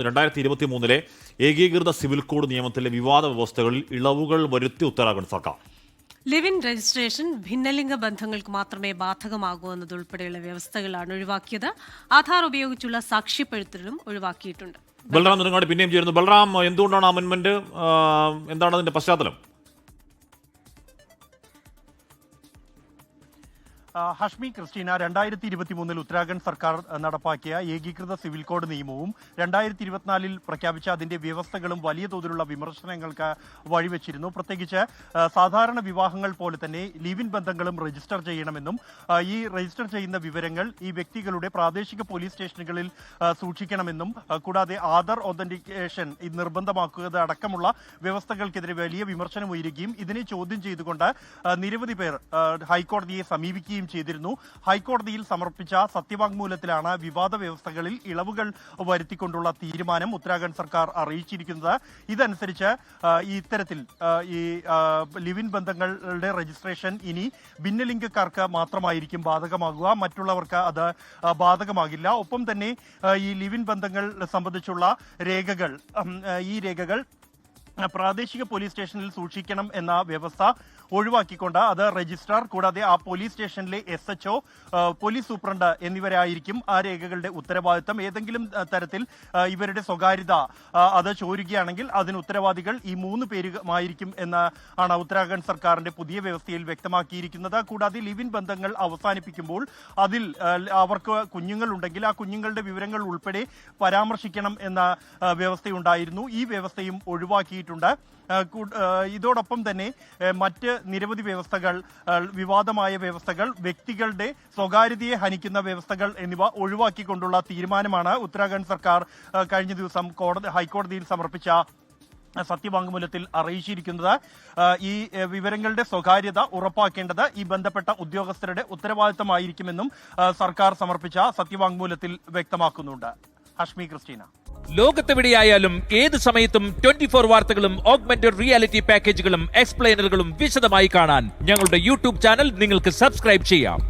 2023 ഏകീകൃത civil code നിയമത്തിലെ വിവാദ വ്യവസ്ഥകളിൽ ഇളവുകൾ വരുത്തി ഉത്തരാഖണ്ഡ് സർക്കാർ. ലിവ് ഇൻ രജിസ്ട്രേഷൻ ഭിന്നലിംഗ ബന്ധങ്ങൾക്ക് മാത്രമേ ബാധകമാകൂ എന്നതുൾപ്പെടെയുള്ള വ്യവസ്ഥകളാണ് ഒഴിവാക്കിയത്. ആധാർ ഉപയോഗിച്ചുള്ള സാക്ഷ്യപ്പെടുത്തലും ഒഴിവാക്കിയിട്ടുണ്ട്. ബൽറാം നെടുങ്ങാടി പിന്നെയും ചേരുന്നു. ബൽറാം, എന്തുകൊണ്ടാണ് അമെന്റ്മെന്റ്? എന്താണ് അതിന്റെ പശ്ചാത്തലം? ഹഷ്മി ക്രിസ്റ്റീന, 2023 ഉത്തരാഖണ്ഡ് സർക്കാർ നടപ്പാക്കിയ ഏകീകൃത സിവിൽ കോഡ് നിയമവും 2024 പ്രഖ്യാപിച്ച അതിന്റെ വ്യവസ്ഥകളും വലിയ തോതിലുള്ള വിമർശനങ്ങൾക്ക് വഴിവെച്ചിരുന്നു. പ്രത്യേകിച്ച് സാധാരണ വിവാഹങ്ങൾ പോലെ തന്നെ ലിവ് ഇൻ ബന്ധങ്ങളും രജിസ്റ്റർ ചെയ്യണമെന്നും ഈ രജിസ്റ്റർ ചെയ്യുന്ന വിവരങ്ങൾ ഈ വ്യക്തികളുടെ പ്രാദേശിക പോലീസ് സ്റ്റേഷനുകളിൽ സൂക്ഷിക്കണമെന്നും കൂടാതെ ആധാർ ഒതന്റിക്കേഷൻ നിർബന്ധമാക്കുക അടക്കമുള്ള വ്യവസ്ഥകൾക്കെതിരെ വലിയ വിമർശനം ഉയരുകയും ഇതിനെ ചോദ്യം ചെയ്തുകൊണ്ട് നിരവധി പേർ ഹൈക്കോടതിയെ സമീപിക്കുകയും ചെയ്തിരുന്നു. ഹൈക്കോടതിയിൽ സമർപ്പിച്ച സത്യവാങ്മൂലത്തിലാണ് വിവാദ വ്യവസ്ഥകളിൽ ഇളവുകൾ വരുത്തിക്കൊണ്ടുള്ള തീരുമാനം ഉത്തരാഖണ്ഡ് സർക്കാർ അറിയിച്ചിരിക്കുന്നത്. ഇതനുസരിച്ച് ഇത്തരത്തിൽ ഈ ലിവ് ഇൻ ബന്ധങ്ങളുടെ രജിസ്ട്രേഷൻ ഇനി ഭിന്നലിംഗക്കാർക്ക് മാത്രമായിരിക്കും ബാധകമാകുക, മറ്റുള്ളവർക്ക് അത് ബാധകമാകില്ല. ഒപ്പം തന്നെ ഈ ലിവ് ഇൻ ബന്ധങ്ങൾ സംബന്ധിച്ചുള്ള രേഖകൾ, ഈ രേഖകൾ പ്രാദേശിക പോലീസ് സ്റ്റേഷനിൽ സൂക്ഷിക്കണം എന്ന വ്യവസ്ഥ ഒഴിവാക്കിക്കൊണ്ട് അത് രജിസ്ട്രാർ കൂടാതെ ആ പോലീസ് സ്റ്റേഷനിലെ SHO, പോലീസ് സൂപ്രണ്ട് എന്നിവരായിരിക്കും ആ രേഖകളുടെ ഉത്തരവാദിത്തം. ഏതെങ്കിലും തരത്തിൽ ഇവരുടെ സ്വകാര്യത അത് ചോരുകയാണെങ്കിൽ അതിന് ഉത്തരവാദികൾ ഈ 3 പേരുമായിരിക്കും എന്ന് ആണ് ഉത്തരാഖണ്ഡ് സർക്കാരിന്റെ പുതിയ വ്യവസ്ഥയിൽ വ്യക്തമാക്കിയിരിക്കുന്നത്. കൂടാതെ ലിവ് ഇൻ ബന്ധങ്ങൾ അവസാനിപ്പിക്കുമ്പോൾ അതിൽ അവർക്ക് കുഞ്ഞുങ്ങളുണ്ടെങ്കിൽ ആ കുഞ്ഞുങ്ങളുടെ വിവരങ്ങൾ ഉൾപ്പെടെ പരാമർശിക്കണം എന്ന വ്യവസ്ഥയുണ്ടായിരുന്നു. ഈ വ്യവസ്ഥയും ഒഴിവാക്കിയിട്ടുണ്ട്. ഇതോടൊപ്പം തന്നെ മറ്റ് നിരവധി വ്യവസ്ഥകൾ, വിവാദമായ വ്യവസ്ഥകൾ, വ്യക്തികളുടെ സ്വകാര്യതയെ ഹനിക്കുന്ന വ്യവസ്ഥകൾ എന്നിവ ഒഴിവാക്കിക്കൊണ്ടുള്ള തീരുമാനമാണ് ഉത്തരാഖണ്ഡ് സർക്കാർ കഴിഞ്ഞ ദിവസം ഹൈക്കോടതിയിൽ സമർപ്പിച്ച സത്യവാങ്മൂലത്തിൽ അറിയിച്ചിരിക്കുന്നത്. ഈ വിവരങ്ങളുടെ സ്വകാര്യത ഉറപ്പാക്കേണ്ടത് ഈ ബന്ധപ്പെട്ട ഉദ്യോഗസ്ഥരുടെ ഉത്തരവാദിത്തമായിരിക്കുമെന്നും സർക്കാർ സമർപ്പിച്ച സത്യവാങ്മൂലത്തിൽ വ്യക്തമാക്കുന്നുണ്ട്. ഹഷ്മി ക്രിസ്റ്റീന. ലോകത്തെവിടെയായാലും ഏത് സമയത്തും 24 വാർത്തകളും ഓഗ്മെന്റഡ് റിയാലിറ്റി പാക്കേജുകളും എക്സ്പ്ലെയിനറുകളും വിശദമായി കാണാൻ ഞങ്ങളുടെ യൂട്യൂബ് ചാനൽ നിങ്ങൾക്ക് സബ്സ്ക്രൈബ് ചെയ്യാം.